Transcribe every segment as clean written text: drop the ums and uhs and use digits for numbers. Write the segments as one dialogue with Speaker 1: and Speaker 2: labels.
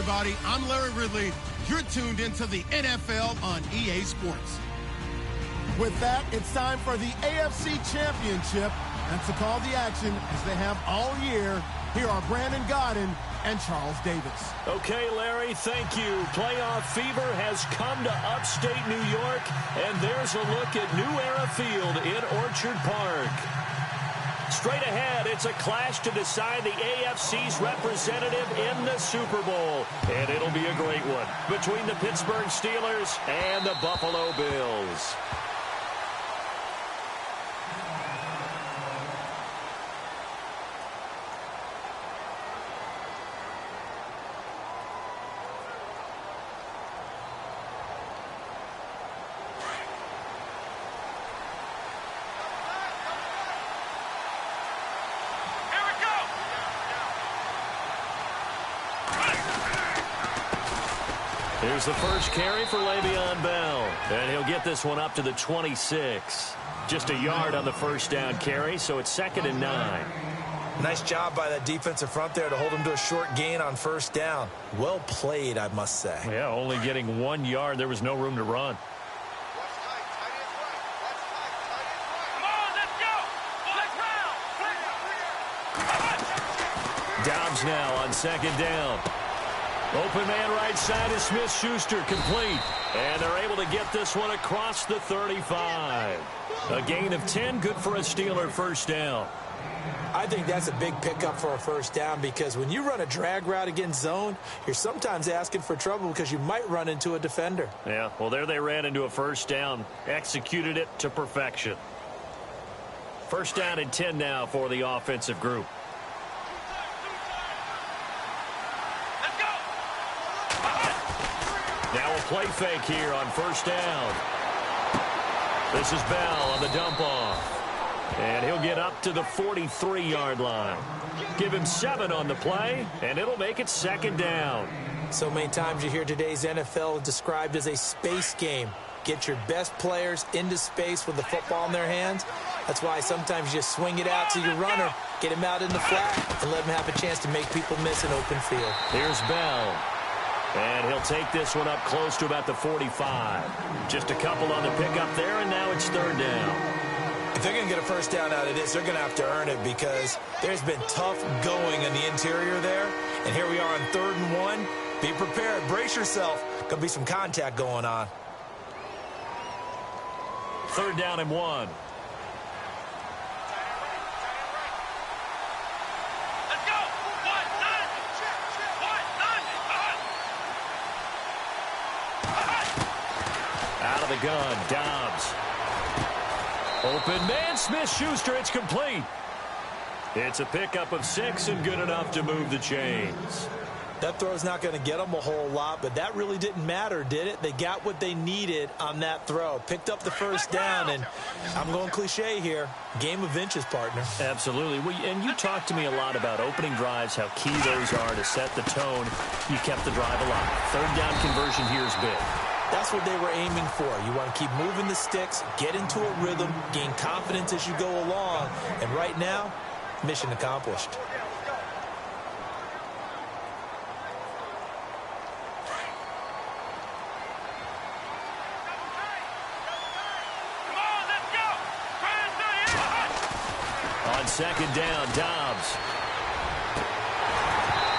Speaker 1: everybody. I'm Larry Ridley. You're tuned into the NFL on EA Sports.
Speaker 2: With that, it's time for the AFC Championship. And to call the action, as they have all year, here are Brandon Gaudin and Charles Davis.
Speaker 3: Okay, Larry, thank you. Playoff fever has come to upstate New York, and there's a look at New Era Field in Orchard Park. Straight ahead, it's a clash to decide the AFC's representative in the Super Bowl. And it'll be a great one between the Pittsburgh Steelers and the Buffalo Bills. Here's the first carry for Le'Veon Bell, and he'll get this one up to the 26. Just a yard on the first down carry, so it's 2nd and 9.
Speaker 4: Nice job by that defensive front there to hold him to a short gain on first down. Well played, I must say.
Speaker 3: Yeah, only getting 1 yard. There was no room to run. Dobbs now on 2nd down. Open man right side is Smith-Schuster, complete. And they're able to get this one across the 35. A gain of 10, good for a Steeler first down.
Speaker 4: I think that's a big pickup for a first down because when you run a drag route against zone, you're sometimes asking for trouble because you might run into a defender.
Speaker 3: Yeah, well, there they ran into a first down, executed it to perfection. First down and 10 now for the offensive group. Now a play fake here on first down. This is Bell on the dump off. And he'll get up to the 43-yard line. Give him 7 on the play, and it'll make it 2nd down.
Speaker 4: So many times you hear today's NFL described as a space game. Get your best players into space with the football in their hands. That's why sometimes you swing it out to your runner, get him out in the flat, and let him have a chance to make people miss an open field.
Speaker 3: Here's Bell. And he'll take this one up close to about the 45. Just a couple on the pickup there, and now it's 3rd down.
Speaker 4: If they're going to get a first down out of this, they're going to have to earn it because there's been tough going in the interior there. And here we are on 3rd and 1. Be prepared. Brace yourself. Going to be some contact going on.
Speaker 3: 3rd down and 1. Out of the gun, Dobbs. Open man, Smith-Schuster, it's complete. It's a pickup of 6 and good enough to move the chains.
Speaker 4: That throw's not going to get them a whole lot, but that really didn't matter, did it? They got what they needed on that throw. Picked up the first down, and I'm going cliche here. Game of inches, partner.
Speaker 3: Absolutely. And you talked to me a lot about opening drives, how key those are to set the tone. You kept the drive alive. 3rd down conversion here is big.
Speaker 4: That's what they were aiming for. You want to keep moving the sticks, get into a rhythm, gain confidence as you go along. And right now, mission accomplished.
Speaker 3: On 2nd down, Dobbs.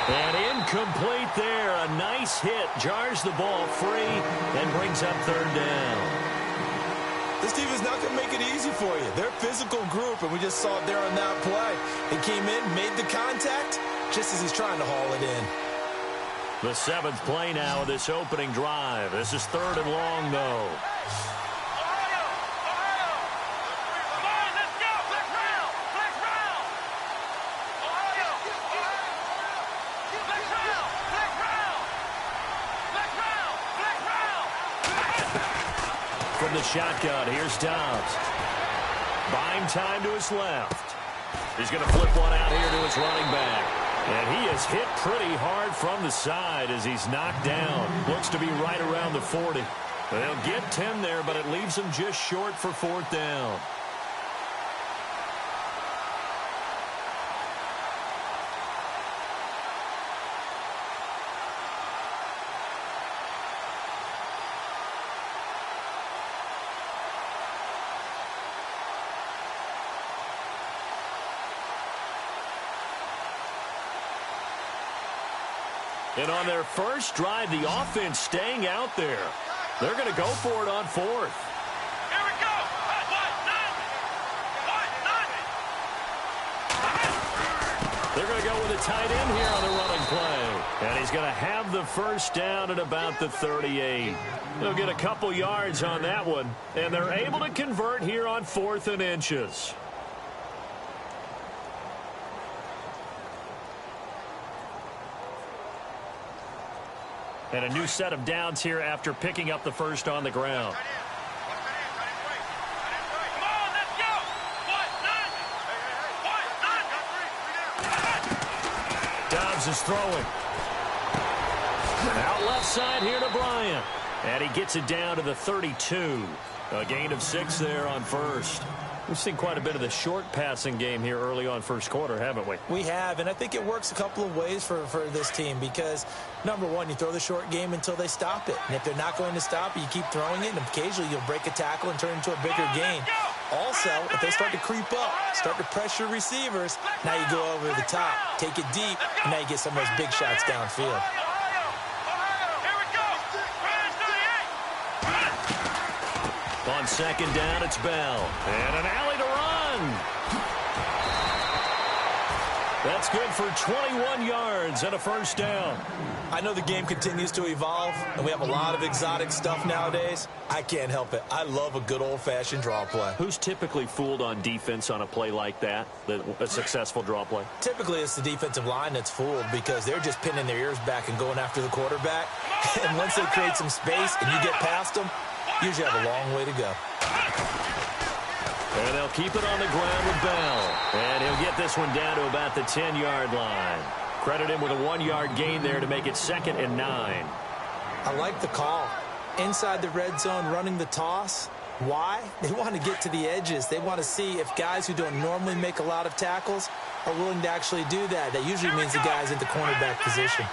Speaker 3: And incomplete there. A nice hit. Jars the ball free and brings up 3rd down.
Speaker 4: This team is not going to make it easy for you. They're a physical group, and we just saw it there on that play. He came in, made the contact, just as he's trying to haul it in.
Speaker 3: The 7th play now of this opening drive. This is 3rd and long, though. From the shotgun, here's Dobbs. Buying time to his left. He's going to flip one out here to his running back. And he is hit pretty hard from the side as he's knocked down. Looks to be right around the 40. They'll get 10 there, but it leaves him just short for 4th down. And on their first drive, the offense staying out there. They're going to go for it on fourth.
Speaker 5: Here we go.
Speaker 3: They're going to go with a tight end here on the running play. And he's going to have the first down at about the 38. They'll get a couple yards on that one. And they're able to convert here on 4th and inches. And a new set of downs here after picking up the first on the ground. Dobbs is throwing. Out left side here to Bryant. And he gets it down to the 32. A gain of 6 there on first. We've seen quite a bit of the short passing game here early on first quarter, haven't we?
Speaker 4: We have, and I think it works a couple of ways for this team because, number one, you throw the short game until they stop it. And if they're not going to stop it, you keep throwing it, and occasionally you'll break a tackle and turn it into a bigger gain. Also, if they start to creep up, start to pressure receivers, now you go over the top, take it deep, and now you get some of those big shots downfield.
Speaker 3: On second down, it's Bell. And an alley to run. That's good for 21 yards and a first down.
Speaker 4: I know the game continues to evolve, and we have a lot of exotic stuff nowadays. I can't help it. I love a good old-fashioned draw play.
Speaker 3: Who's typically fooled on defense on a play like that, a successful draw play?
Speaker 4: Typically, it's the defensive line that's fooled because they're just pinning their ears back and going after the quarterback. And once they create some space and you get past them, you usually have a long way to go.
Speaker 3: And they'll keep it on the ground with Bell. And he'll get this one down to about the 10-yard line. Credit him with a 1-yard gain there to make it 2nd and 9.
Speaker 4: I like the call. Inside the red zone running the toss. Why? They want to get to the edges. They want to see if guys who don't normally make a lot of tackles are willing to actually do that. That usually means the guy's in the cornerback position.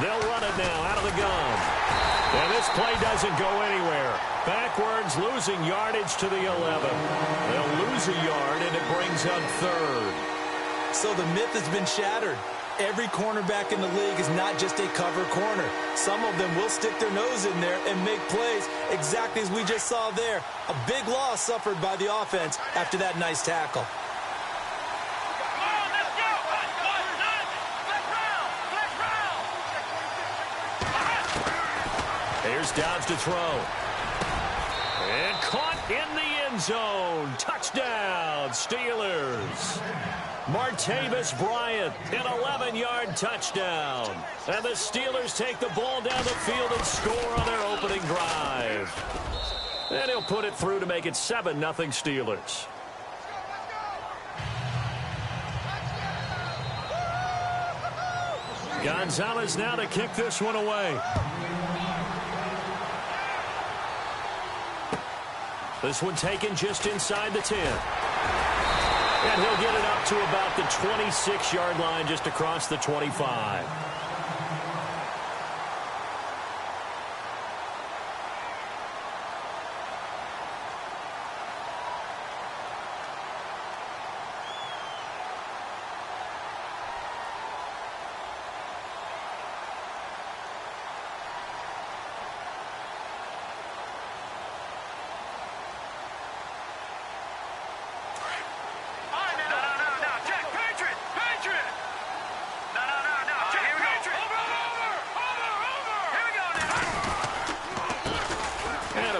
Speaker 3: They'll run it now out of the gun. And this play doesn't go anywhere. Backwards, losing yardage to the 11. They'll lose a yard, and it brings up 3rd.
Speaker 4: So the myth has been shattered. Every cornerback in the league is not just a cover corner. Some of them will stick their nose in there and make plays exactly as we just saw there. A big loss suffered by the offense after that nice tackle.
Speaker 3: Here's Dobbs to throw. And caught in the end zone. Touchdown, Steelers. Martavis Bryant, an 11-yard touchdown. And the Steelers take the ball down the field and score on their opening drive. And he'll put it through to make it 7-0 Steelers. Gonzalez now to kick this one away. This one taken just inside the 10. And he'll get it up to about the 26-yard line, just across the 25.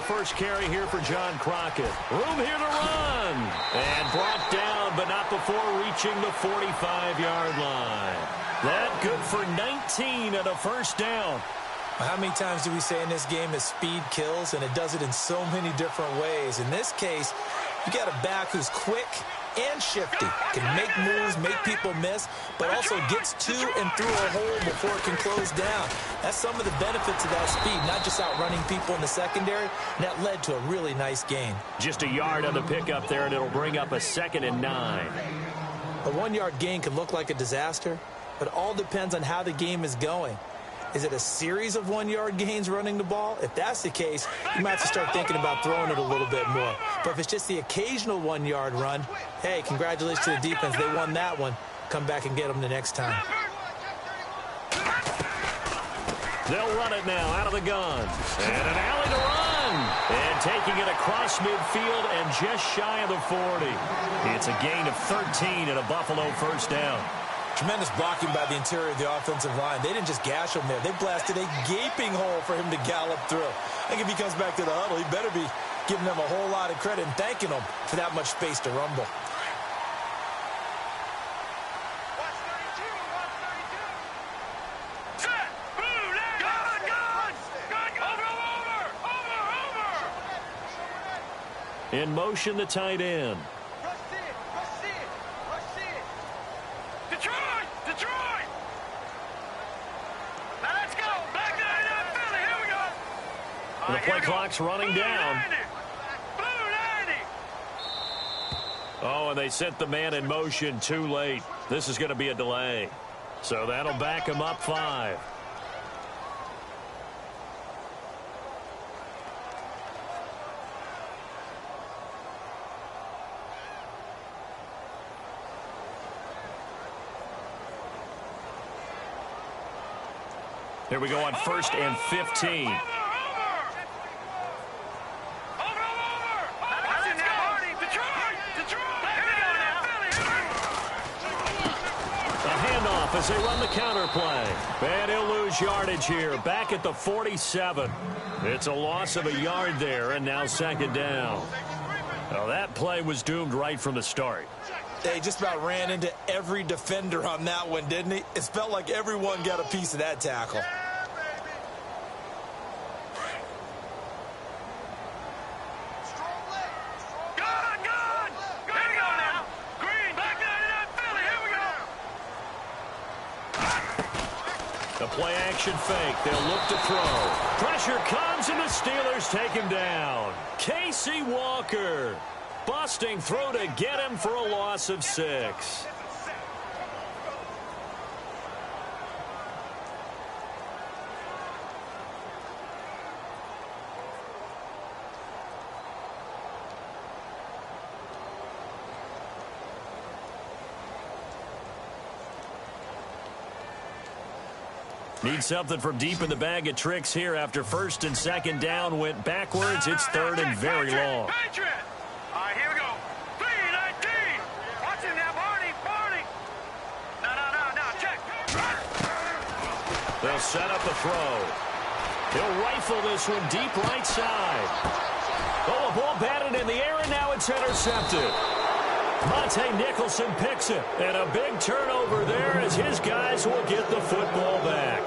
Speaker 3: First carry here for John Crockett. Room here to run. And brought down, but not before reaching the 45-yard line. That good for 19 and a first down.
Speaker 4: How many times do we say in this game that speed kills, and it does it in so many different ways? In this case, you got a back who's quick and shifty, can make moves, make people miss, but also gets to and through a hole before it can close down. That's some of the benefits of that speed, not just outrunning people in the secondary, and that led to a really nice gain.
Speaker 3: Just a yard on the pickup there, and it'll bring up a 2nd and 9.
Speaker 4: A 1-yard gain can look like a disaster, but it all depends on how the game is going. Is it a series of 1-yard gains running the ball? If that's the case, you might have to start thinking about throwing it a little bit more. But if it's just the occasional 1-yard run, hey, congratulations to the defense. They won that one. Come back and get them the next time.
Speaker 3: They'll run it now out of the gun. And an alley to run. And taking it across midfield and just shy of the 40. It's a gain of 13 and a Buffalo first down.
Speaker 4: Tremendous blocking by the interior of the offensive line. They didn't just gash him there. They blasted a gaping hole for him to gallop through. I think if he comes back to the huddle, he better be giving them a whole lot of credit and thanking them for that much space to rumble.
Speaker 3: In motion, the tight end.
Speaker 5: Detroit! Now let's go. Back to Philly. Here we go.
Speaker 3: The play clock's running down. Oh, and they sent the man in motion too late. This is going to be a delay. So that'll back him up 5. Here we go on 1st and 15. A handoff as they run the counter play. And he'll lose yardage here. Back at the 47. It's a loss of a yard there, and now 2nd down. Well, that play was doomed right from the start.
Speaker 4: They just about ran into every defender on that one, didn't he? It felt like everyone got a piece of that tackle.
Speaker 3: The play action fake. They'll look to throw. Pressure comes and the Steelers take him down. Casey Walker. Busting through to get him for a loss of 6. Need something from deep in the bag of tricks here after 1st and 2nd down went backwards. It's 3rd and very long.
Speaker 5: All right, here we go. 3-19. Watch him now, Barney. No, check.
Speaker 3: They'll set up the throw. He'll rifle this one deep right side. Oh, a ball batted in the air, and now it's intercepted. Monte Nicholson picks it, and a big turnover there as his guys will get the football back.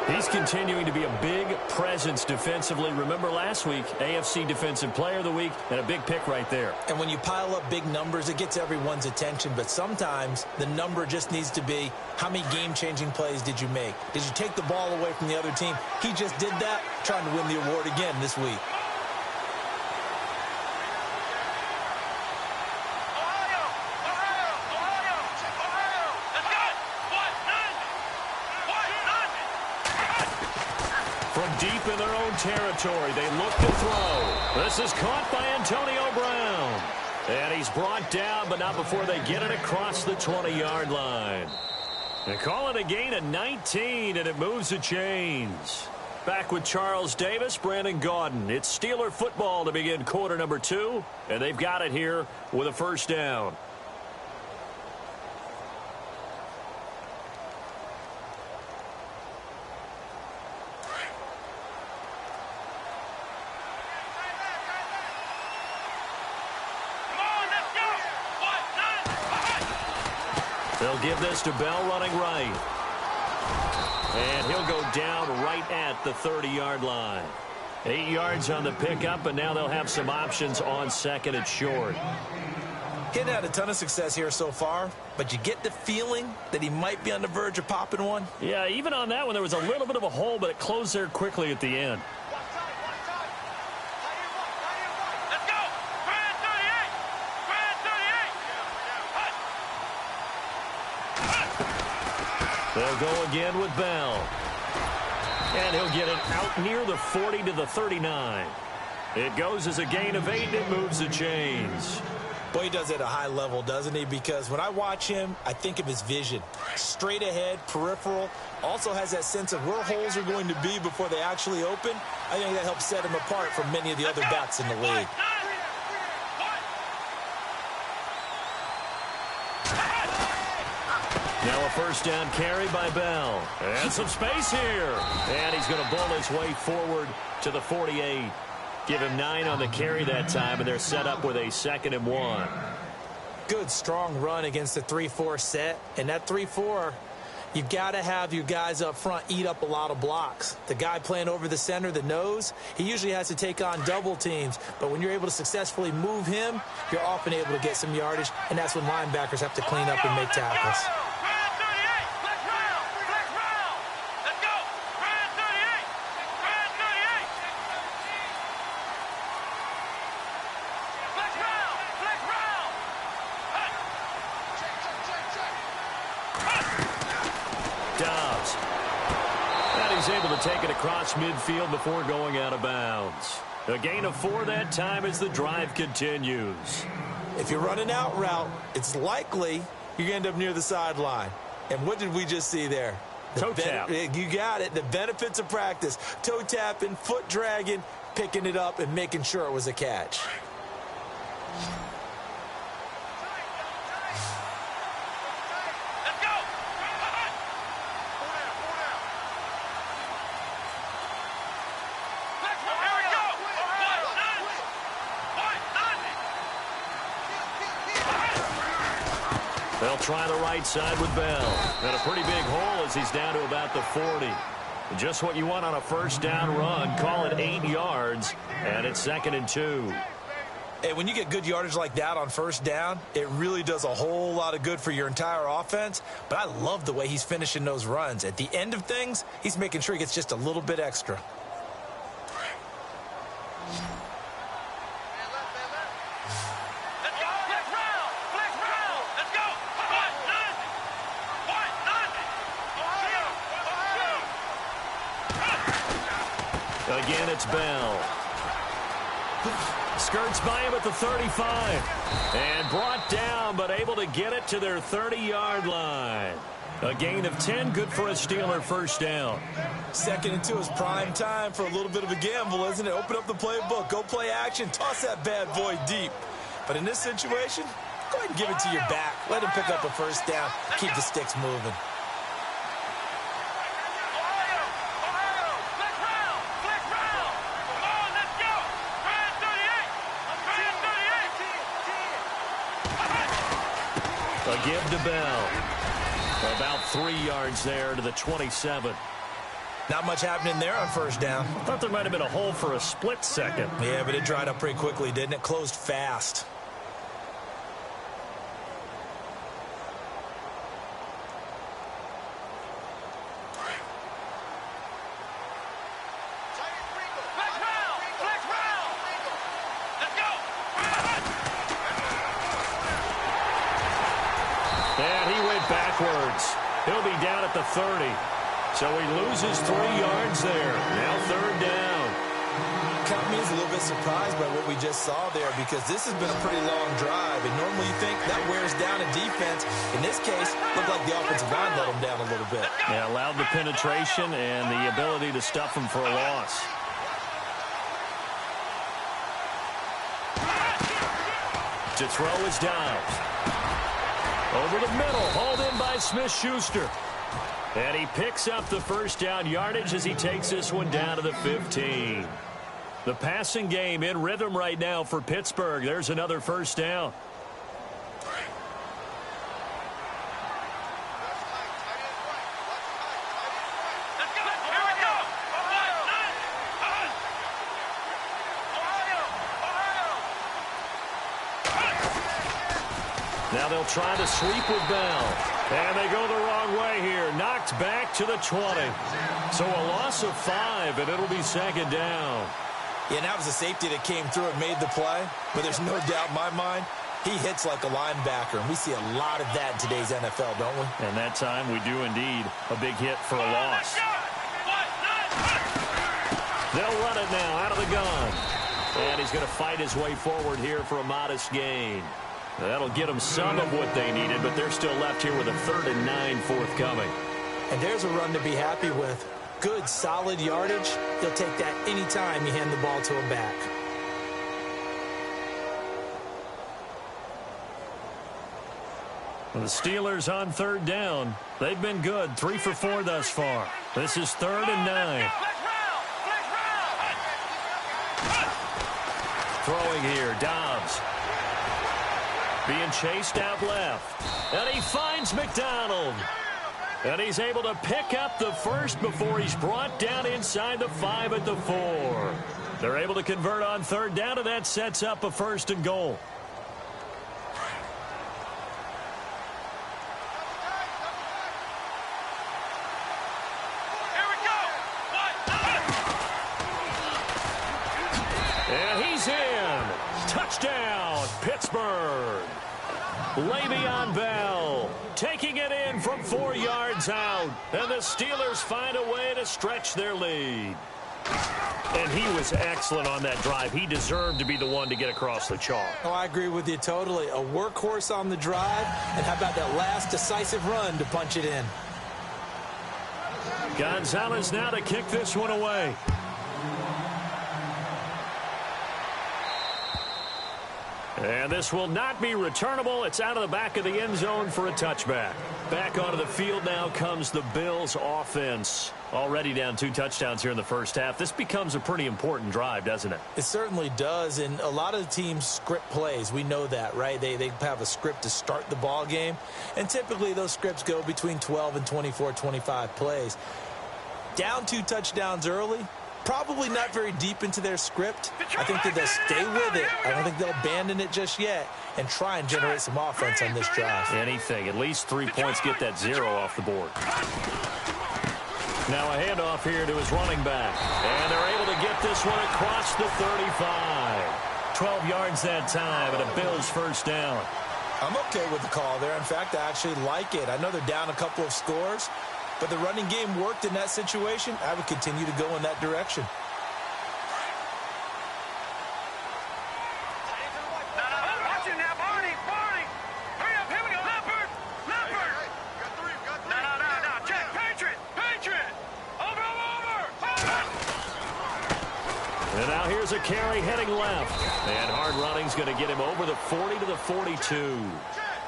Speaker 3: He's continuing to be a big presence defensively. Remember last week, AFC Defensive Player of the Week, and a big pick right there.
Speaker 4: And when you pile up big numbers, it gets everyone's attention. But sometimes the number just needs to be, how many game-changing plays did you make? Did you take the ball away from the other team? He just did that, trying to win the award again this week.
Speaker 3: Deep in their own territory, they look to throw. This is caught by Antonio Brown. And he's brought down, but not before they get it across the 20-yard line. They call it a gain of 19, and it moves the chains. Back with Charles Davis, Brandon Gaudin. It's Steeler football to begin quarter number 2, and they've got it here with a 1st down. They'll give this to Bell running right. And he'll go down right at the 30-yard line. 8 yards on the pickup, and now they'll have some options on 2nd and short.
Speaker 4: He hadn't had a ton of success here so far, but you get the feeling that he might be on the verge of popping one.
Speaker 3: Yeah, even on that one, there was a little bit of a hole, but it closed there quickly at the end. They'll go again with Bell. And he'll get it out near the 40 to the 39. It goes as a gain of 8, and it moves the chains.
Speaker 4: Boy, he does it at a high level, doesn't he? Because when I watch him, I think of his vision. Straight ahead, peripheral. Also has that sense of where holes are going to be before they actually open. I think that helps set him apart from many of the other bats in the league.
Speaker 3: Now a first down carry by Bell. And some space here. And he's going to bull his way forward to the 48. Give him 9 on the carry that time, and they're set up with a 2nd and 1.
Speaker 4: Good, strong run against the 3-4 set. And that 3-4, you've got to have your guys up front eat up a lot of blocks. The guy playing over the center, the nose, he usually has to take on double teams. But when you're able to successfully move him, you're often able to get some yardage, and that's when linebackers have to clean up and make tackles.
Speaker 3: Dobbs. And he's able to take it across midfield before going out of bounds. A gain of 4 that time as the drive continues.
Speaker 4: If you're running out route, it's likely you're going to end up near the sideline. And what did we just see there?
Speaker 3: Toe tap.
Speaker 4: You got it. The benefits of practice. Toe tapping, foot dragging, picking it up, and making sure it was a catch.
Speaker 3: They'll try the right side with Bell. And a pretty big hole as he's down to about the 40. Just what you want on a first down run. Call it 8 yards, and it's 2nd and 2.
Speaker 4: Hey, when you get good yardage like that on first down, it really does a whole lot of good for your entire offense. But I love the way he's finishing those runs. At the end of things, he's making sure he gets just a little bit extra.
Speaker 3: Again, it's Bell. Skirts by him at the 35. And brought down, but able to get it to their 30-yard line. A gain of 10, good for a Steeler first down.
Speaker 4: 2nd and 2 is prime time for a little bit of a gamble, isn't it? Open up the playbook, go play action, toss that bad boy deep. But in this situation, go ahead and give it to your back. Let him pick up a first down, keep the sticks moving.
Speaker 3: A give to Bell. About 3 yards there to the 27.
Speaker 4: Not much happening there on first down.
Speaker 3: Thought there might have been a hole for a split second.
Speaker 4: Yeah, but it dried up pretty quickly, didn't it? Closed fast.
Speaker 3: Backwards. He'll be down at the 30. So he loses 3 yards there. Now 3rd down.
Speaker 4: Caught me as a little bit surprised by what we just saw there because this has been a pretty long drive. And normally you think that wears down a defense. In this case, looked like the offensive line let them down a little bit.
Speaker 3: Yeah, allowed the penetration and the ability to stuff them for a loss. To throw is Dobbs. Over the middle, hauled in by Smith-Schuster. And he picks up the first down yardage as he takes this one down to the 15. The passing game in rhythm right now for Pittsburgh. There's another first down. Now they'll try to sweep with Bell. And they go the wrong way here. Knocked back to the 20. So a loss of 5, and it'll be 2nd down.
Speaker 4: Yeah, and that was a safety that came through and made the play. But there's no doubt in my mind, he hits like a linebacker. And we see a lot of that in today's NFL, don't we?
Speaker 3: And that time we do indeed. A big hit for a loss. They'll run it now out of the gun. And he's going to fight his way forward here for a modest gain. That'll get them some of what they needed, but they're still left here with a 3rd and 9 forthcoming.
Speaker 4: And there's a run to be happy with. Good, solid yardage. He'll take that any time you hand the ball to him back.
Speaker 3: The Steelers on 3rd down. They've been good, 3 for 4 thus far. This is 3rd and 9. Throwing here, Dobbs. Being chased out left. And he finds McDonald. And he's able to pick up the first before he's brought down inside the 5 at the 4. They're able to convert on 3rd down, and that sets up a 1st and goal. And he's in. Touchdown, Pittsburgh. Le'Veon Bell taking it in from 4 yards out. And the Steelers find a way to stretch their lead. And he was excellent on that drive. He deserved to be the one to get across the chalk.
Speaker 4: Oh, I agree with you totally. A workhorse on the drive. And how about that last decisive run to punch it in?
Speaker 3: Gonzalez now to kick this one away. And this will not be returnable. It's out of the back of the end zone for a touchback. Back onto the field now comes the Bills offense. Already down 2 touchdowns here in the first half. This becomes a pretty important drive, doesn't it?
Speaker 4: It certainly does, and a lot of the teams script plays. We know that, right? They have a script to start the ball game, and typically those scripts go between 12 and 24, 25 plays. Down 2 touchdowns early, probably not very deep into their script. I think that they'll stay with it. I don't think they'll abandon it just yet and try and generate some offense on this drive.
Speaker 3: Anything. At least 3 points, get that 0 off the board. Now a handoff here to his running back. And they're able to get this one across the 35. 12 yards that time and a Bills 1st down.
Speaker 4: I'm okay with the call there. In fact, I actually like it. I know they're down a couple of scores, but the running game worked in that situation. I would continue to go in that direction.
Speaker 5: Watching now, Barney. Hurry up, here we go. Leopard. No. Check, Patriot. Over.
Speaker 3: And now here's a carry heading left. And hard running's going to get him over the 40 to the 42.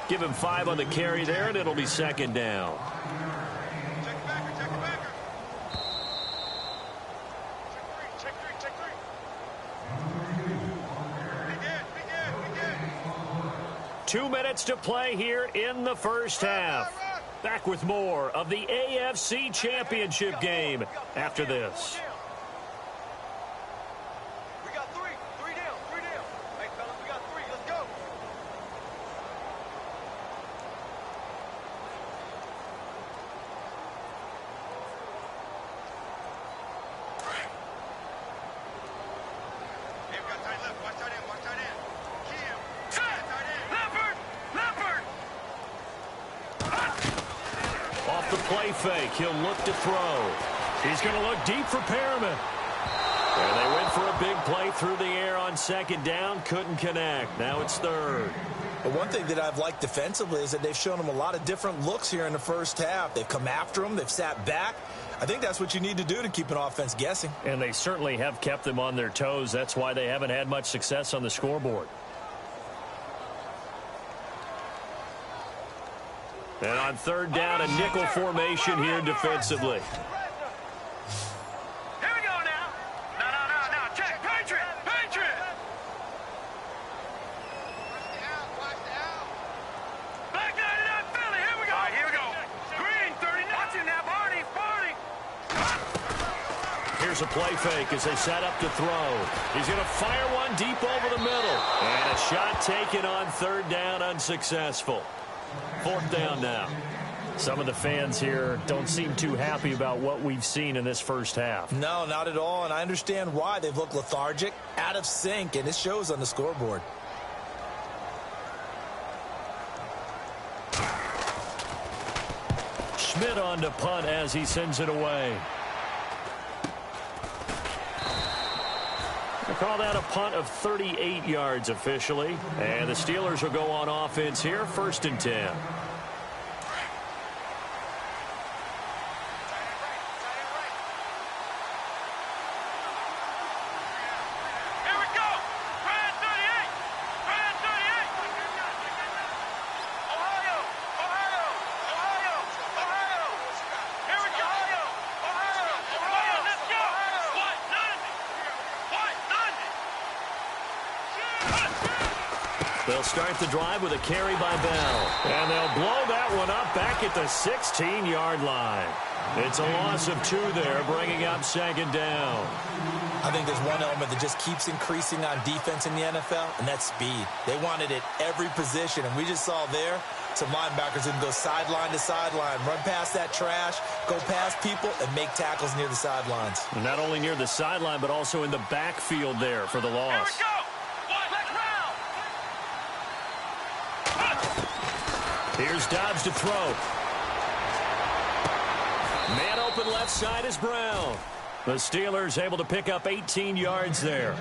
Speaker 3: Give him 5 on the carry there, and it'll be 2nd down.
Speaker 5: Check the backer. Check three. Begin.
Speaker 3: 2 minutes to play here in the first half. Back with more of the AFC Championship game after this.
Speaker 5: We got 3 down. Hey, fellas, we got 3. Let's go. Hey, we got tight left. Watch tight end. Kim. Leopard.
Speaker 3: Off the play fake, he'll look to throw. He's going to look deep for Perriman. And they went for a big play through the air on 2nd down. Couldn't connect. Now it's 3rd.
Speaker 4: But one thing that I've liked defensively is that they've shown them a lot of different looks here in the first half. They've come after them. They've sat back. I think that's what you need to do to keep an offense guessing.
Speaker 3: And they certainly have kept them on their toes. That's why they haven't had much success on the scoreboard. And on 3rd down, a nickel formation here defensively.
Speaker 5: Here we go now. No. Check, Patriot. Watch the out. Back 99 Philly. Here we go. Green 39. Watching now, Barney.
Speaker 3: Here's a play fake as they set up to throw. He's going to fire one deep over the middle. And a shot taken on 3rd down, unsuccessful. 4th down now. Some of the fans here don't seem too happy about what we've seen in this first half.
Speaker 4: No, not at all, and I understand why. They've looked lethargic, out of sync, and it shows on the scoreboard.
Speaker 3: Schmidt on to punt as he sends it away. They call that a punt of 38 yards officially. And the Steelers will go on offense here, 1st and 10. They'll start the drive with a carry by Bell. And they'll blow that one up back at the 16-yard line. It's a loss of 2 there, bringing up 2nd down.
Speaker 4: I think there's one element that just keeps increasing on defense in the NFL, and that's speed. They want it at every position, and we just saw there some linebackers who can go sideline to sideline, run past that trash, go past people, and make tackles near the sidelines.
Speaker 3: And not only near the sideline, but also in the backfield there for the loss. Here's Dobbs to throw. Man open left side is Brown. The Steelers able to pick up 18 yards there.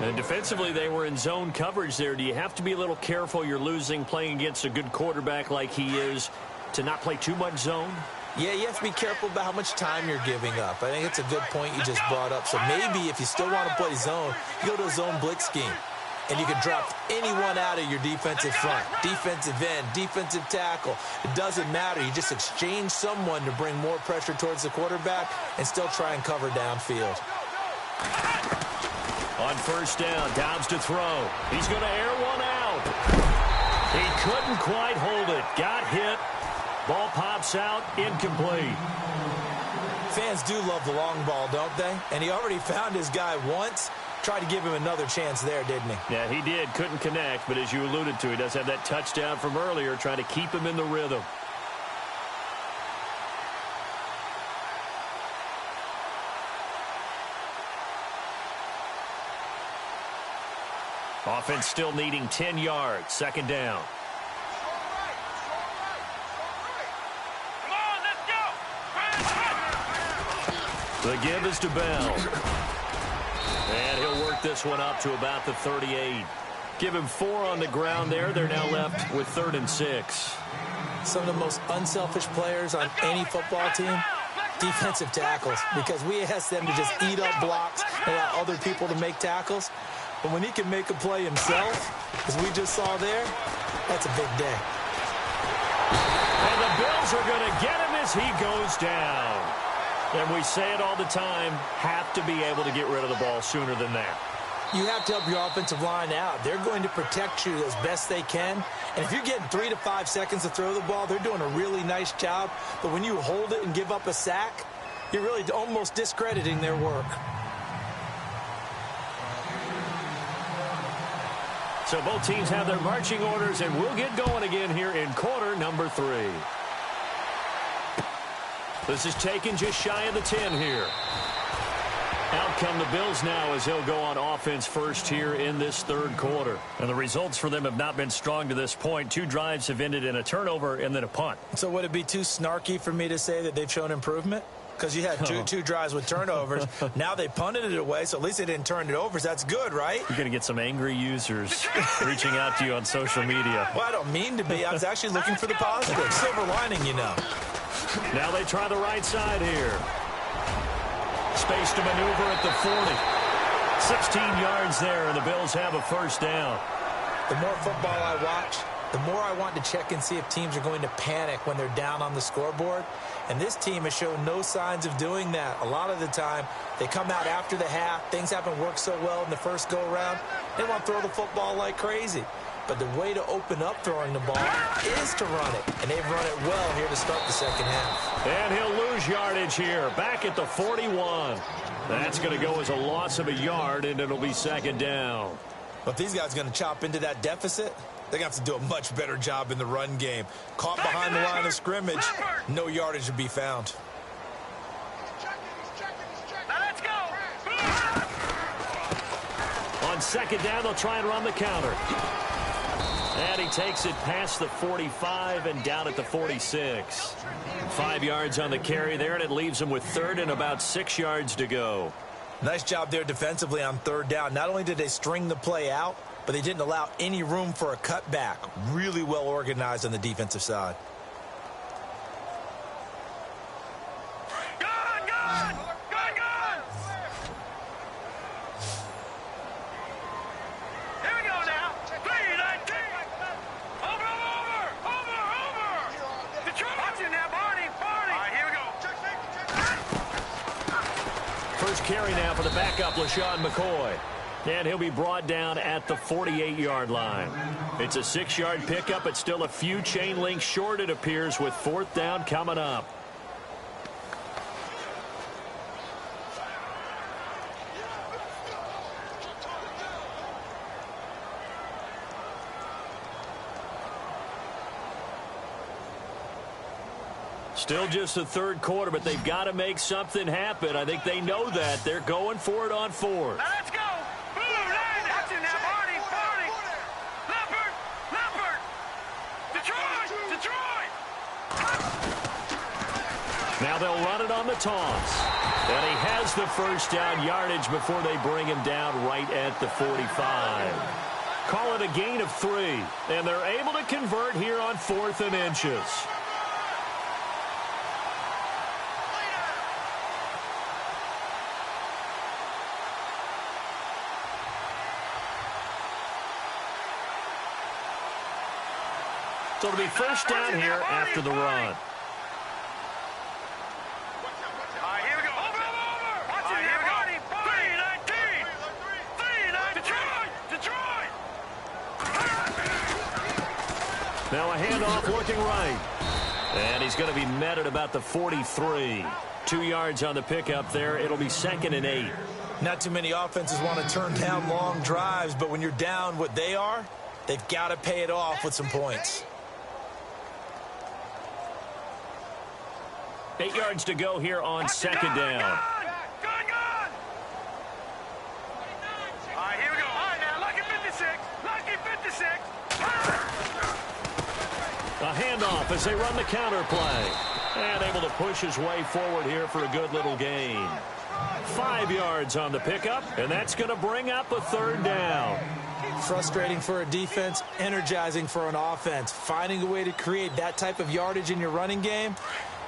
Speaker 3: And defensively, they were in zone coverage there. Do you have to be a little careful? You're losing playing against a good quarterback like he is to not play too much zone?
Speaker 4: Yeah, you have to be careful about how much time you're giving up. I think it's a good point you just brought up. So maybe if you still want to play zone, you go to a zone blitz scheme. And you can drop anyone out of your defensive front, defensive end, defensive tackle. It doesn't matter. You just exchange someone to bring more pressure towards the quarterback and still try and cover downfield.
Speaker 3: On 1st down, Dobbs to throw. He's going to air one out. He couldn't quite hold it. Got hit. Ball pops out, incomplete.
Speaker 4: Fans do love the long ball, don't they? And he already found his guy once. Tried to give him another chance there, didn't he?
Speaker 3: Yeah, he did. Couldn't connect, but as you alluded to, he does have that touchdown from earlier, trying to keep him in the rhythm. Offense still needing 10 yards. 2nd down. The give is to Bell. And he'll work this one up to about the 38. Give him 4 on the ground there. They're now left with 3rd and 6.
Speaker 4: Some of the most unselfish players on any football team, defensive tackles, because we ask them to just eat up blocks and allow other people to make tackles. But when he can make a play himself, as we just saw there, that's a big day.
Speaker 3: And the Bills are going to get him as he goes down. And we say it all the time, have to be able to get rid of the ball sooner than that.
Speaker 4: You have to help your offensive line out. They're going to protect you as best they can. And if you're getting 3 to 5 seconds to throw the ball, they're doing a really nice job. But when you hold it and give up a sack, you're really almost discrediting their work.
Speaker 3: So both teams have their marching orders, and we'll get going again here in quarter number 3. This is taken just shy of the 10 here. Out come the Bills now as they'll go on offense first here in this 3rd quarter. And the results for them have not been strong to this point. 2 drives have ended in a turnover and then a punt.
Speaker 4: So would it be too snarky for me to say that they've shown improvement? Because you had two drives with turnovers. Now they punted it away, so at least they didn't turn it over. So that's good, right?
Speaker 3: You're going to get some angry users reaching out to you on social media.
Speaker 4: Well, I don't mean to be. I was actually looking for the positive. Silver lining, you know.
Speaker 3: Now they try the right side here. Space to maneuver at the 40. 16 yards there, and the Bills have a 1st down.
Speaker 4: The more football I watch, the more I want to check and see if teams are going to panic when they're down on the scoreboard. And this team has shown no signs of doing that. A lot of the time, they come out after the half. Things haven't worked so well in the first go-around. They want to throw the football like crazy. But the way to open up throwing the ball is to run it. And they've run it well here to start the 2nd half.
Speaker 3: And he'll lose yardage here, back at the 41. That's going to go as a loss of a yard, and it'll be 2nd down.
Speaker 4: But these guys are going to chop into that deficit. They're going to have to do a much better job in the run game. Caught behind the line of scrimmage, no yardage to be found.
Speaker 5: Now let's go.
Speaker 3: On 2nd down, they'll try and run the counter. And he takes it past the 45 and down at the 46. 5 yards on the carry there, and it leaves him with 3rd and about 6 yards to go.
Speaker 4: Nice job there defensively on third down. Not only did they string the play out, but they didn't allow any room for a cutback. Really well organized on the defensive side.
Speaker 3: Carry now for the backup, LaShawn McCoy. And he'll be brought down at the 48-yard line. It's a 6-yard pickup. It's still a few chain links short, it appears, with 4th down coming up. Still just the third quarter, but they've got to make something happen. I think they know that. They're going for it on 4th.
Speaker 5: Now let's go. Watching now, Barney. Leopard. Detroit.
Speaker 3: Now they'll run it on the toss. And he has the first down yardage before they bring him down right at the 45. Call it a gain of 3. And they're able to convert here on 4th and inches. So it'll be first down here after the run.
Speaker 5: Here we go. Over. Watch it. Here we go. 3-19. Detroit.
Speaker 3: Now a handoff looking right. And he's going to be met at about the 43. 2 yards on the pickup there. It'll be 2nd and 8.
Speaker 4: Not too many offenses want to turn down long drives, but when you're down what they are, they've got to pay it off with some points.
Speaker 3: 8 yards to go here on 2nd down.
Speaker 5: Good. Here we go. All right, now, Lucky 56.
Speaker 3: A handoff as they run the counter play. And able to push his way forward here for a good little gain. 5 yards on the pickup, and that's going to bring up a 3rd down.
Speaker 4: Frustrating for a defense, energizing for an offense. Finding a way to create that type of yardage in your running game,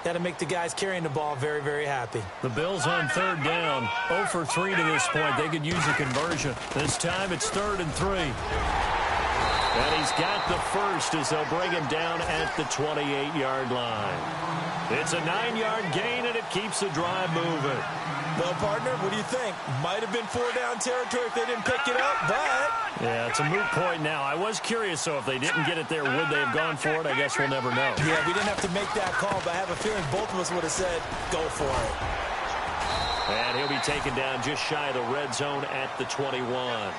Speaker 4: that'll make the guys carrying the ball very, very happy.
Speaker 3: The Bills on 3rd down, 0 for 3 to this point. They could use a conversion. This time it's 3rd and 3. And he's got the first as they'll bring him down at the 28-yard line. It's a 9-yard gain, and it keeps the drive moving.
Speaker 4: Well, partner, what do you think? Might have been 4-down territory if they didn't pick it up, but...
Speaker 3: Yeah, it's a moot point now. I was curious, so if they didn't get it there, would they have gone for it? I guess we'll never know.
Speaker 4: Yeah, we didn't have to make that call, but I have a feeling both of us would have said, go for it.
Speaker 3: And he'll be taken down just shy of the red zone at the 21.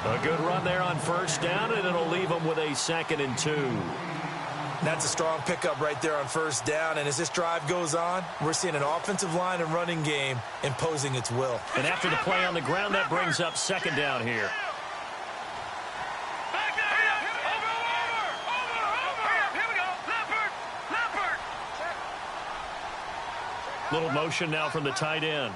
Speaker 3: A good run there on 1st down, and it'll leave them with a 2nd and 2.
Speaker 4: That's a strong pickup right there on 1st down, and as this drive goes on, we're seeing an offensive line and running game imposing its will.
Speaker 3: And after the play on the ground, that brings up 2nd down here.
Speaker 5: Here we go. Leopard.
Speaker 3: Little motion now from the tight end.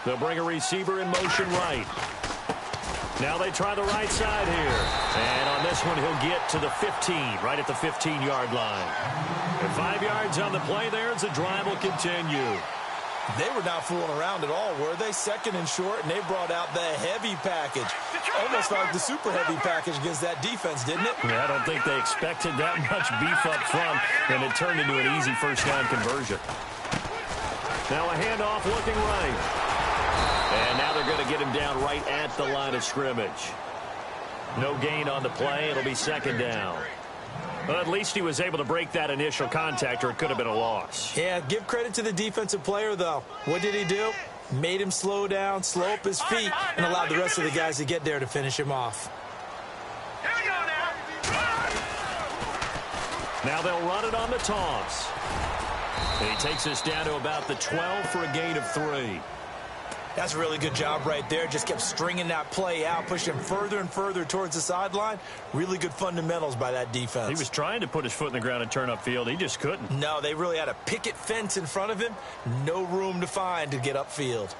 Speaker 3: They'll bring a receiver in motion right. Now they try the right side here. And on this one, he'll get to the 15, right at the 15-yard line. And 5 yards on the play there as the drive will continue.
Speaker 4: They were not fooling around at all, were they? 2nd and short, and they brought out the heavy package. Almost like the super heavy package against that defense, didn't it?
Speaker 3: Yeah, I don't think they expected that much beef up front, and it turned into an easy 1st down conversion. Now a handoff looking right. And now they're going to get him down right at the line of scrimmage. No gain on the play. It'll be 2nd down. Well, at least he was able to break that initial contact, or it could have been a loss.
Speaker 4: Yeah, give credit to the defensive player, though. What did he do? Made him slow down, slow up his feet, and allowed the rest of the guys to get there to finish him off.
Speaker 5: Here we go now.
Speaker 3: Now they'll run it on the toss. And he takes us down to about the 12 for a gain of 3.
Speaker 4: That's a really good job right there. Just kept stringing that play out, pushing him further and further towards the sideline. Really good fundamentals by that defense.
Speaker 3: He was trying to put his foot in the ground and turn upfield. He just couldn't.
Speaker 4: No, they really had a picket fence in front of him. No room to find to get upfield.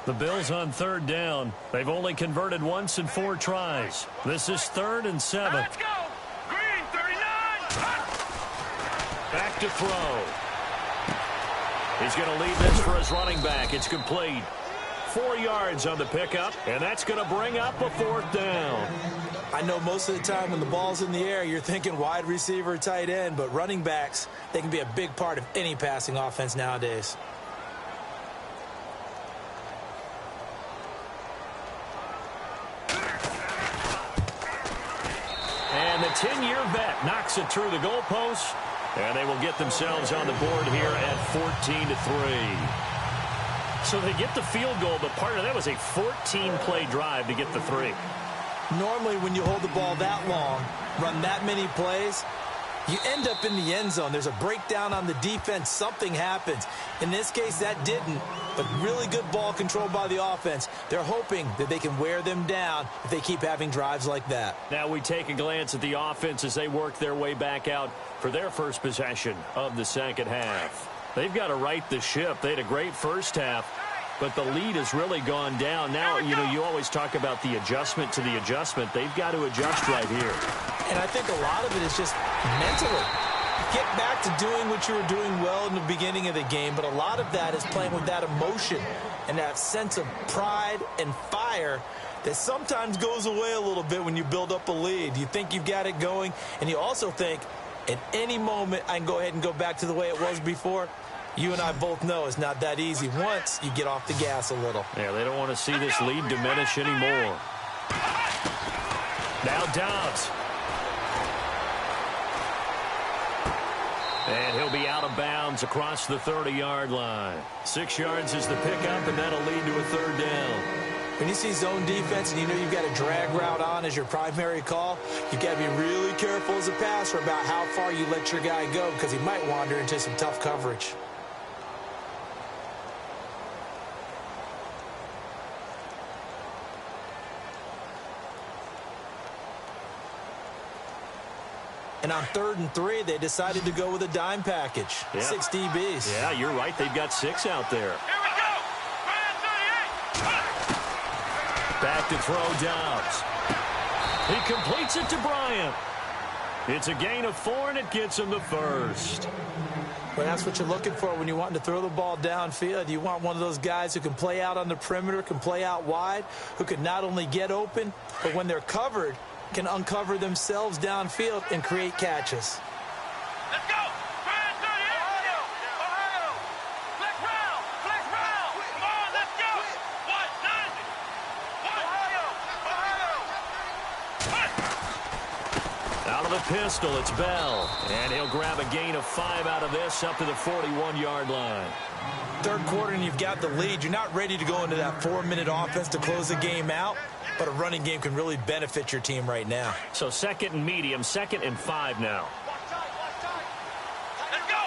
Speaker 3: The Bills on third down. They've only converted once in 4 tries. This is 3rd and 7.
Speaker 5: Let's go. Green 39.
Speaker 3: Back to throw. He's going to leave this for his running back. It's complete. 4 yards on the pickup, and that's going to bring up a 4th down.
Speaker 4: I know most of the time when the ball's in the air, you're thinking wide receiver, tight end, but running backs, they can be a big part of any passing offense nowadays.
Speaker 3: And the 10-year vet knocks it through the goalpost, and they will get themselves on the board here at 14-3. So they get the field goal, but part of that was a 14-play drive to get the 3.
Speaker 4: Normally, when you hold the ball that long, run that many plays, you end up in the end zone. There's a breakdown on the defense. Something happens. In this case, that didn't, but really good ball control by the offense. They're hoping that they can wear them down if they keep having drives like that.
Speaker 3: Now we take a glance at the offense as they work their way back out for their first possession of the second half. They've got to right the ship. They had a great first half, but the lead has really gone down. Now, you know, you always talk about the adjustment to the adjustment. They've got to adjust right here.
Speaker 4: And I think a lot of it is just mentally. Get back to doing what you were doing well in the beginning of the game, but a lot of that is playing with that emotion and that sense of pride and fire that sometimes goes away a little bit when you build up a lead. You think you've got it going, and you also think at any moment I can go ahead and go back to the way it was before. You and I both know it's not that easy once you get off the gas a little.
Speaker 3: Yeah, they don't want to see this lead diminish anymore. Now Dobbs. And he'll be out of bounds across the 30-yard line. 6 yards is the pickup, and that'll lead to a 3rd down.
Speaker 4: When you see zone defense and you know you've got a drag route on as your primary call, you've got to be really careful as a passer about how far you let your guy go because he might wander into some tough coverage. And on 3rd and 3, they decided to go with a dime package.
Speaker 3: Yeah.
Speaker 4: 6 DBs.
Speaker 3: Yeah, you're right. They've got 6 out there.
Speaker 5: Here we go. Brand 38.
Speaker 3: Back to throw Dobbs. He completes it to Bryant. It's a gain of 4, and it gets him the first.
Speaker 4: Well, that's what you're looking for when you want to throw the ball downfield. You want one of those guys who can play out on the perimeter, can play out wide, who can not only get open, but when they're covered, can uncover themselves downfield and create catches.
Speaker 5: Let's go. Brand 38. Ohio. Flex round. Flex round. Come on, let's go. 190. Ohio.
Speaker 3: Out of the pistol, it's Bell. And he'll grab a gain of 5 out of this up to the 41-yard line.
Speaker 4: 3rd quarter and you've got the lead. You're not ready to go into that 4-minute offense to close the game out, but a running game can really benefit your team right now.
Speaker 3: So 2nd and medium, 2nd and 5 now.
Speaker 5: Let's go.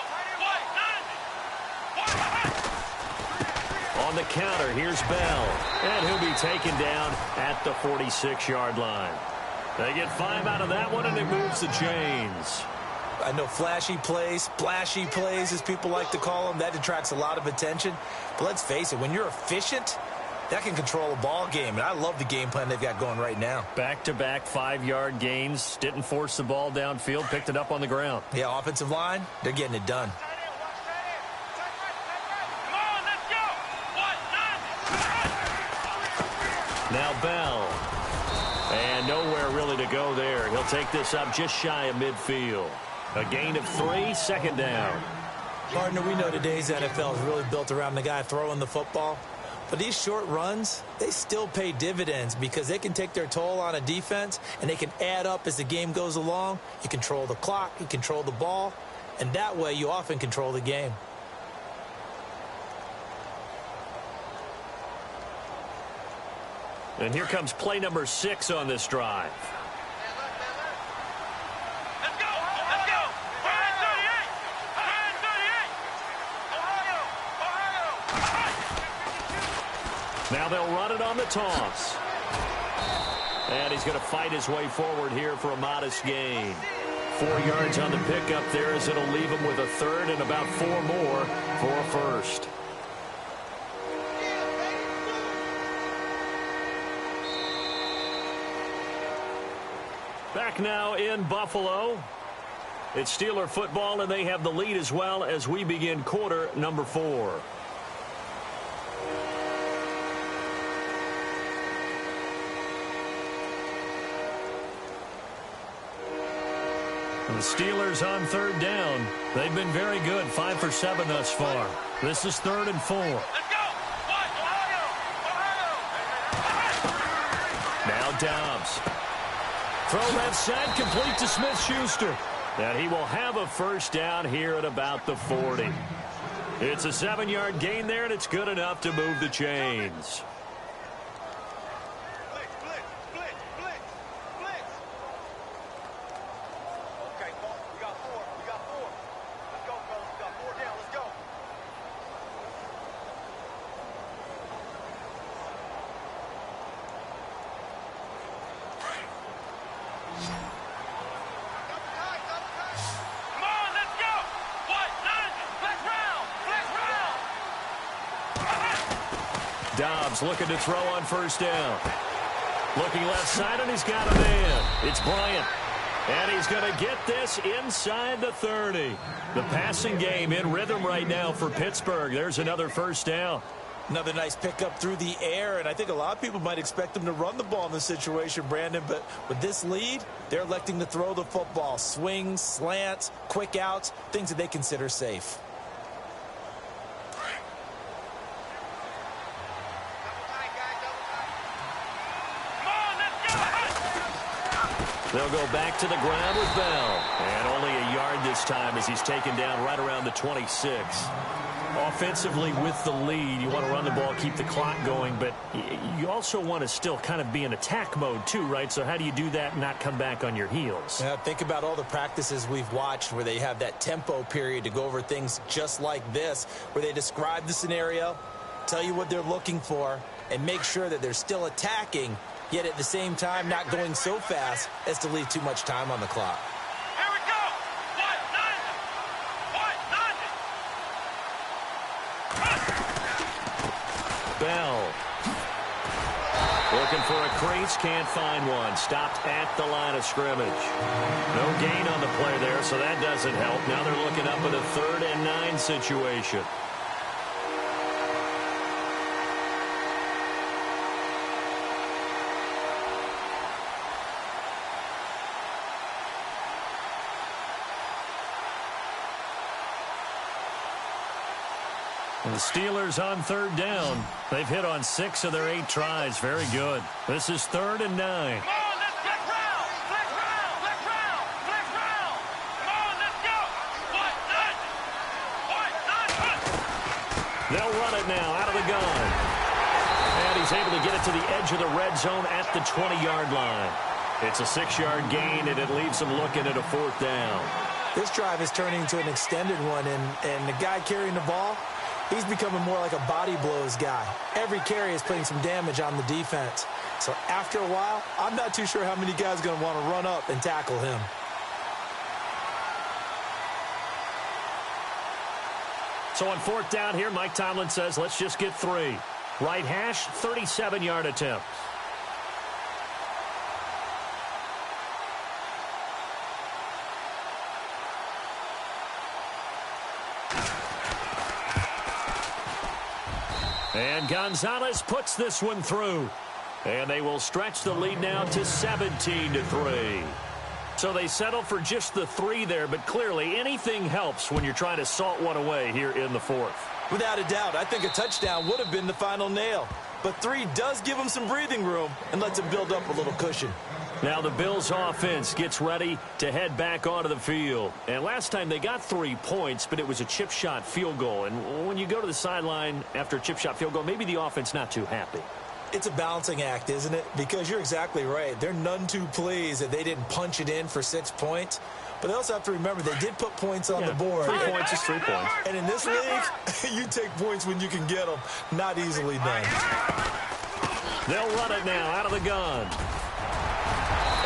Speaker 5: 190.
Speaker 3: On the counter, here's Bell. And he'll be taken down at the 46-yard line. They get 5 out of that one, and it moves the chains.
Speaker 4: I know flashy plays, splashy plays, as people like to call them, that attracts a lot of attention. But let's face it, when you're efficient, that can control a ball game. And I love the game plan they've got going right now.
Speaker 3: Back-to-back 5-yard gains. Didn't force the ball downfield. Picked it up on the ground.
Speaker 4: Yeah, offensive line, they're getting it done.
Speaker 5: Come on, let's go. 190.
Speaker 3: Now Bell. And nowhere really to go there. He'll take this up just shy of midfield. A gain of 3, 2nd down.
Speaker 4: Partner, we know today's NFL is really built around the guy throwing the football. But these short runs, they still pay dividends because they can take their toll on a defense and they can add up as the game goes along. You control the clock, you control the ball, and that way you often control the game.
Speaker 3: And here comes play number 6 on this drive.
Speaker 5: Let's go. Let's go. Brand 38. Brand 38.
Speaker 3: Now they'll run it on the toss. And he's going to fight his way forward here for a modest gain. 4 yards on the pickup there as it'll leave him with a third and about 4 more for a first. Back now in Buffalo. It's Steeler football, and they have the lead as well as we begin quarter number 4. The Steelers on third down. They've been very good, 5 for 7 thus far. This is 3rd and 4.
Speaker 5: Let's go. What? Ohio.
Speaker 3: Now Dobbs. Throw left side, complete to Smith-Schuster. And he will have a first down here at about the 40. It's a 7-yard gain there, and it's good enough to move the chains. Dobbs looking to throw on first down. Looking left side, and he's got a man. It's Bryant. And he's going to get this inside the 30. The passing game in rhythm right now for Pittsburgh. There's another first down.
Speaker 4: Another nice pickup through the air, and I think a lot of people might expect them to run the ball in this situation, Brandon, but with this lead, they're electing to throw the football. Swings, slants, quick outs, things that they consider safe.
Speaker 3: They'll go back to the ground with Bell. And only a yard this time as he's taken down right around the 26. Offensively with the lead, you want to run the ball, keep the clock going, but you also want to still kind of be in attack mode too, right? So how do you do that and not come back on your heels?
Speaker 4: Yeah, think about all the practices we've watched where they have that tempo period to go over things just like this, where they describe the scenario, tell you what they're looking for, and make sure that they're still attacking, yet at the same time not going so fast as to leave too much time on the clock.
Speaker 5: Here we go.
Speaker 3: Bell. Looking for a crease, can't find one. Stopped at the line of scrimmage. No gain on the play there, so that doesn't help. Now they're looking up at a 3rd and 9 situation. And the Steelers on 3rd down. They've hit on 6 of their 8 tries. Very good. This is 3rd and 9.
Speaker 5: Come on, let's flex round. Flex round. Flex round. Flex round. Come on, let's go.
Speaker 3: They'll run it now out of the gun. And he's able to get it to the edge of the red zone at the 20-yard line. It's a 6-yard gain, and it leaves them looking at a 4th down.
Speaker 4: This drive is turning into an extended one, and the guy carrying the ball, he's becoming more like a body blows guy. Every carry is putting some damage on the defense. So after a while, I'm not too sure how many guys are going to want to run up and tackle him.
Speaker 3: So on 4th down here, Mike Tomlin says, let's just get 3. Right hash, 37-yard attempt. And Gonzalez puts this one through. And they will stretch the lead now to 17-3. So they settle for just the 3 there, but clearly anything helps when you're trying to salt one away here in the 4th.
Speaker 4: Without a doubt, I think a touchdown would have been the final nail. But 3 does give them some breathing room and lets them build up a little cushion.
Speaker 3: Now the Bills offense gets ready to head back onto the field. And last time they got 3 points, but it was a chip shot field goal. And when you go to the sideline after a chip shot field goal, maybe the offense not too happy.
Speaker 4: It's a balancing act, isn't it? Because you're exactly right. They're none too pleased that they didn't punch it in for 6 points. But they also have to remember they did put points on the board.
Speaker 3: 3 points is 3 points.
Speaker 4: And in this league, you take points when you can get them. Not easily done.
Speaker 3: They'll run it now out of the gun.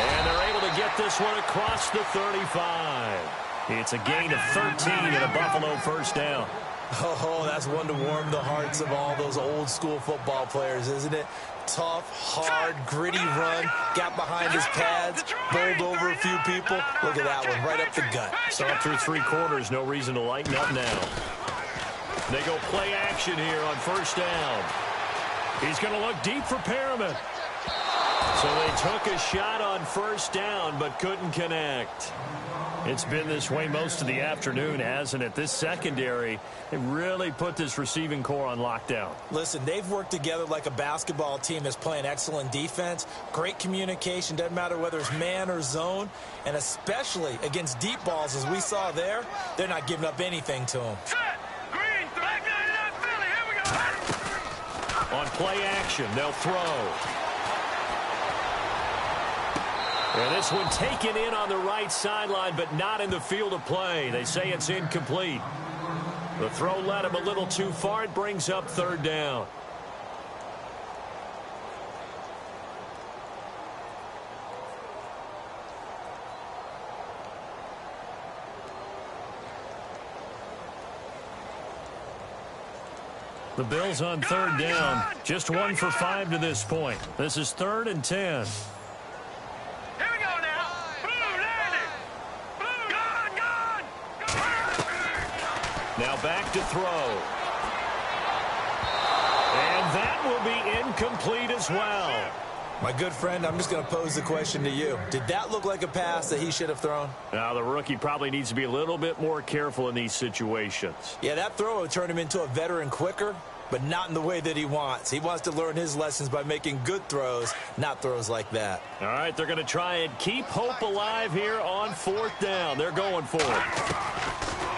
Speaker 3: And they're able to get this one across the 35. It's a gain of 13 and a Buffalo first down.
Speaker 4: Oh, that's one to warm the hearts of all those old-school football players, isn't it? Tough, hard, gritty run, got behind his pads, bowled over a few people. Look at that one, right up the gut.
Speaker 3: Saw through 3 quarters, no reason to lighten up now. They go play action here on first down. He's going to look deep for Perriman. So they took a shot on first down, but couldn't connect. It's been this way most of the afternoon, hasn't it? This secondary, it really put this receiving core on lockdown.
Speaker 4: Listen, they've worked together like a basketball team that's playing excellent defense. Great communication, doesn't matter whether it's man or zone. And especially against deep balls, as we saw there, they're not giving up anything to them.
Speaker 3: On play action, they'll throw. And this one taken in on the right sideline, but not in the field of play. They say it's incomplete. The throw led him a little too far. It brings up third down. The Bills on third down. Just 1 for 5 to this point. This is 3rd and 10. Now back to throw. And that will be incomplete as well.
Speaker 4: My good friend, I'm just going to pose the question to you. Did that look like a pass that he should have thrown?
Speaker 3: Now, the rookie probably needs to be a little bit more careful in these situations.
Speaker 4: Yeah, that throw would turn him into a veteran quicker, but not in the way that he wants. He wants to learn his lessons by making good throws, not throws like that.
Speaker 3: All right, they're going to try and keep hope alive here on 4th down. They're going for it.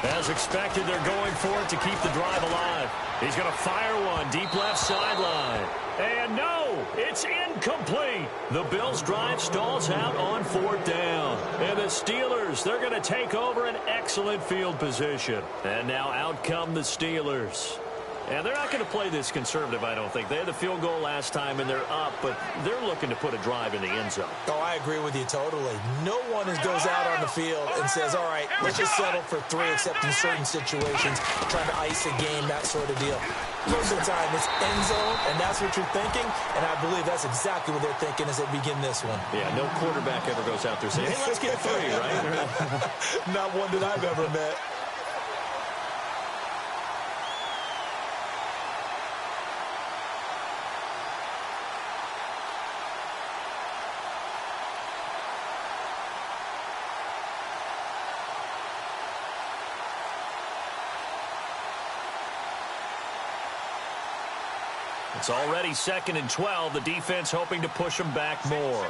Speaker 3: As expected, they're going for it to keep the drive alive. He's going to fire one deep left sideline. And no, it's incomplete. The Bills' drive stalls out on 4th down. And the Steelers, they're going to take over an excellent field position. And now out come the Steelers. And they're not going to play this conservative, I don't think. They had the field goal last time, and they're up, but they're looking to put a drive in the end zone.
Speaker 4: Oh, I agree with you totally. No one goes out on the field and says, all right, let's just settle for 3, except in certain situations, trying to ice a game, that sort of deal. Most of the time, it's end zone, and that's what you're thinking, and I believe that's exactly what they're thinking as they begin this one.
Speaker 3: Yeah, no quarterback ever goes out there saying, hey, let's get 3, right?
Speaker 4: Not one that I've ever met.
Speaker 3: It's already 2nd and 12. The defense hoping to push them back more.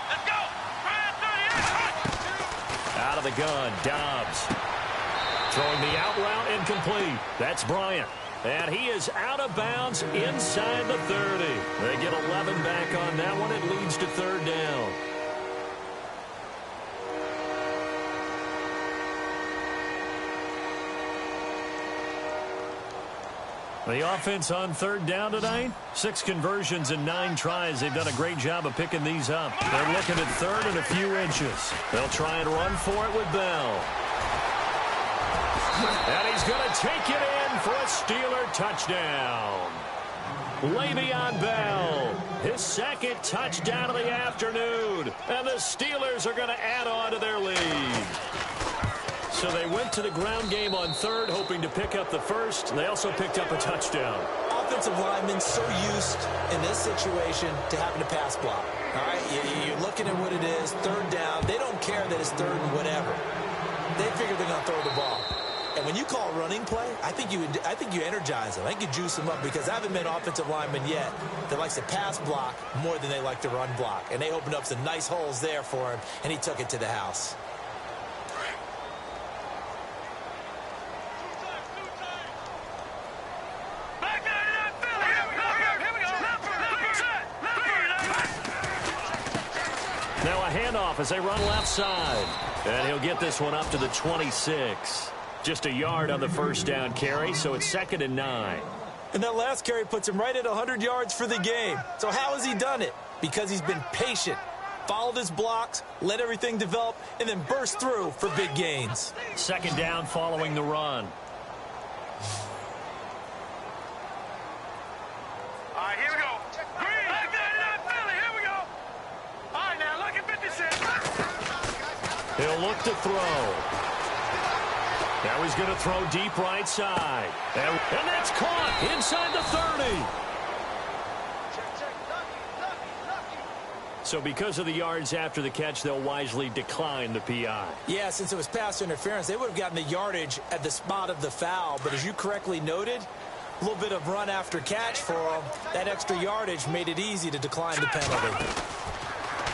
Speaker 5: Let's go.
Speaker 3: Out of the gun, Dobbs. Throwing the out route incomplete. That's Bryant. And he is out of bounds inside the 30. They get 11 back on that one. It leads to 3rd down. The offense on 3rd down tonight, 6 conversions and 9 tries. They've done a great job of picking these up. They're looking at 3rd and a few inches. They'll try and run for it with Bell. And he's going to take it in for a Steeler touchdown. Le'Veon Bell, his 2nd touchdown of the afternoon. And the Steelers are going to add on to their lead. So they went to the ground game on 3rd, hoping to pick up the 1st. They also picked up a touchdown.
Speaker 4: Offensive linemen so used in this situation to having to pass block. All right, you're looking at what it is, 3rd down. They don't care that it's 3rd and whatever. They figure they're going to throw the ball. And when you call running play, I think you energize them. I think you juice them up, because I haven't met an offensive lineman yet that likes to pass block more than they like to run block. And they opened up some nice holes there for him, and he took it to the house.
Speaker 3: Now a handoff as they run left side. And he'll get this one up to the 26. Just a yard on the 1st down carry, so it's 2nd and 9.
Speaker 4: And that last carry puts him right at 100 yards for the game. So how has he done it? Because he's been patient, followed his blocks, let everything develop, and then burst through for big gains.
Speaker 3: Second down following the run.
Speaker 5: All right, here we go. Green. Like that, Philly. Here we go. All right, now look at 50 Cent.
Speaker 3: He'll look to throw. Now he's going to throw deep right side. And that's caught inside the 30. So because of the yards after the catch, they'll wisely decline the PI.
Speaker 4: Yeah, since it was pass interference, they would have gotten the yardage at the spot of the foul. But as you correctly noted, a little bit of run after catch for them. That extra yardage made it easy to decline the penalty.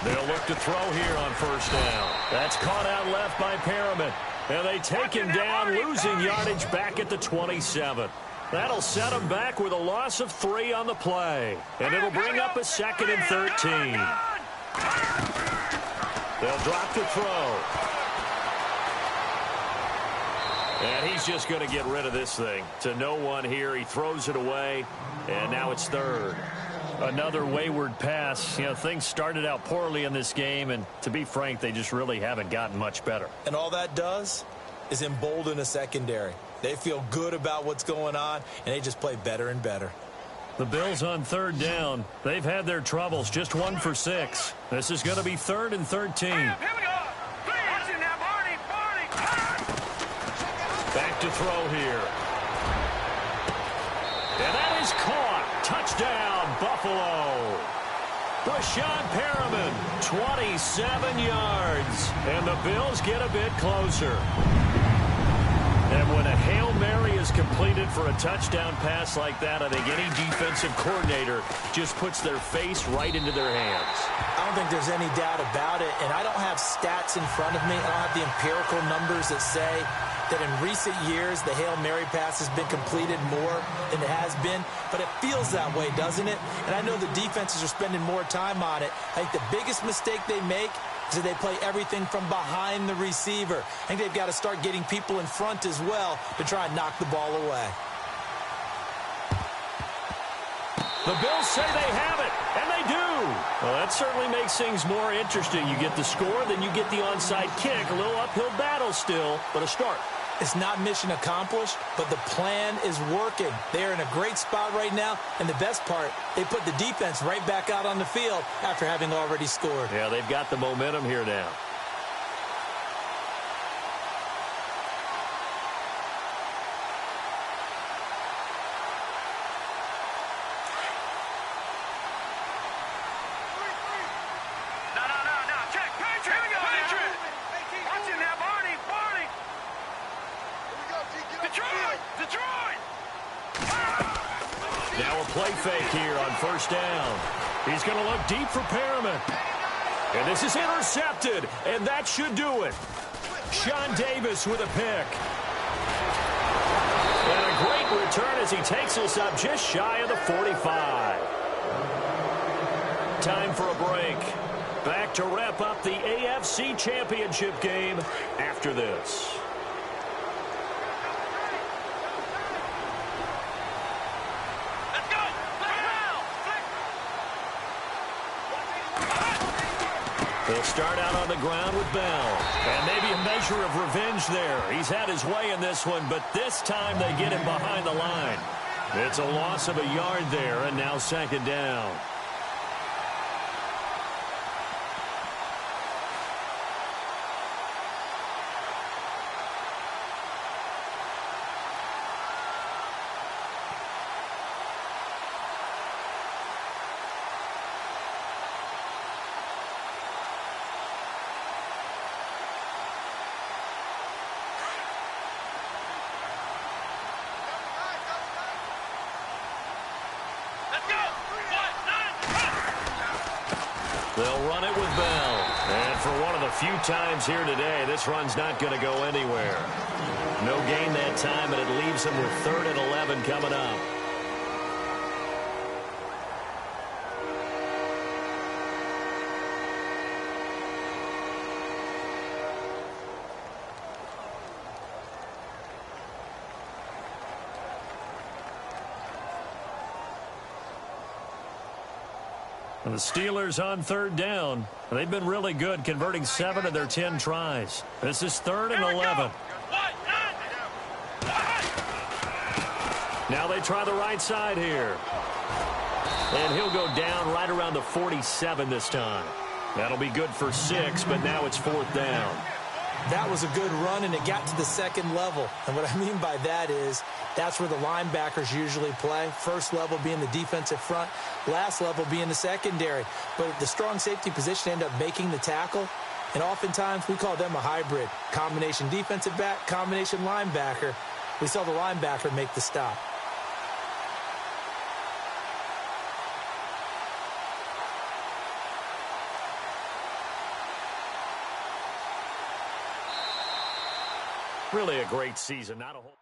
Speaker 3: They'll look to throw here on first down. That's caught out left by Perriman. And they take him down, losing yardage back at the 27. That'll set him back with a loss of 3 on the play. And it'll bring up a 2nd and 13. They'll drop to throw. And he's just going to get rid of this thing. To no one here. He throws it away. And now it's 3rd. Another wayward pass. You know, things started out poorly in this game, and to be frank, they just really haven't gotten much better.
Speaker 4: And all that does is embolden a secondary. They feel good about what's going on, and they just play better and better.
Speaker 3: The Bills on 3rd down. They've had their troubles, just 1 for 6. This is going to be 3rd and 13.
Speaker 5: Here we go. Watching now, Barney.
Speaker 3: Back to throw here. And that is caught. Touchdown, Buffalo. Breshad Perriman, 27 yards. And the Bills get a bit closer. And when a Hail Mary is completed for a touchdown pass like that, I think any defensive coordinator just puts their face right into their hands.
Speaker 4: I don't think there's any doubt about it, and I don't have stats in front of me. I don't have the empirical numbers that say that in recent years the Hail Mary pass has been completed more than it has been, but it feels that way, doesn't it? And I know the defenses are spending more time on it. I think the biggest mistake they make is that they play everything from behind the receiver. I think they've got to start getting people in front as well to try and knock the ball away.
Speaker 3: The Bills say they have it, and they do. Well, that certainly makes things more interesting. You get the score, then you get the onside kick. A little uphill battle still, but a start.
Speaker 4: It's not mission accomplished, but the plan is working. They're in a great spot right now, and the best part, they put the defense right back out on the field after having already scored.
Speaker 3: Yeah, they've got the momentum here now.
Speaker 5: No. Check. Here we go. Patriot. Watching now, Barney. Detroit.
Speaker 3: Now a play fake here on first down. He's going to look deep for Perriman. And this is intercepted, and that should do it. Sean Davis with a pick. And a great return as he takes us up just shy of the 45. Time for a break. Back to wrap up the AFC Championship game after this.
Speaker 5: Let's go.
Speaker 3: They'll start out on the ground with Bell. And maybe a measure of revenge there. He's had his way in this one, but this time they get him behind the line. It's a loss of a yard there, and now 2nd down. They'll run it with Bell. And for one of the few times here today, this run's not going to go anywhere. No gain that time, and it leaves them with 3rd and 11 coming up. And the Steelers on third down. They've been really good, converting 7 of their 10 tries. This is 3rd and 11. Now they try the right side here. And he'll go down right around the 47 this time. That'll be good for 6, but now it's 4th down.
Speaker 4: That was a good run, and it got to the second level. And what I mean by that is that's where the linebackers usually play. First level being the defensive front, last level being the secondary. But the strong safety position ended up making the tackle, and oftentimes we call them a hybrid. Combination defensive back, combination linebacker. We saw the linebacker make the stop.
Speaker 3: Really a great season. Not a whole